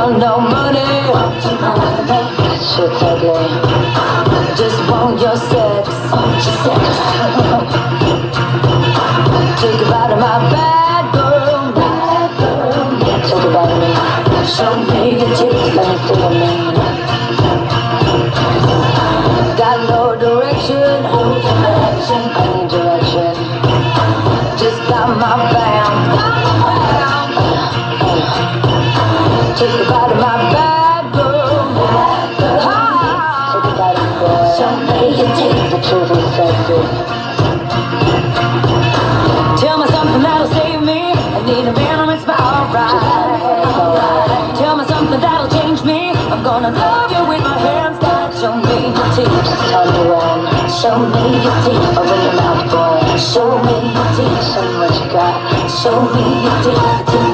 want no money. Shit's ugly. Just want your sex. Take a bite of my bad girl. Take a bite of me. Show me your teeth. Let me feel me. Got no direction. I need direction. Just got my bam. Take a bite of my bad girl. Take a bite of me, boy. Show me your teeth. The truth is sexy. Tell me something that'll save me. I need a man, it's alright. Tell me something that'll change me. I'm gonna love you with my hands tied. Show me your teeth. Tell me when. Show me your teeth. Open your mouth, boy. Show me your teeth. Show me what you got. Show me your teeth.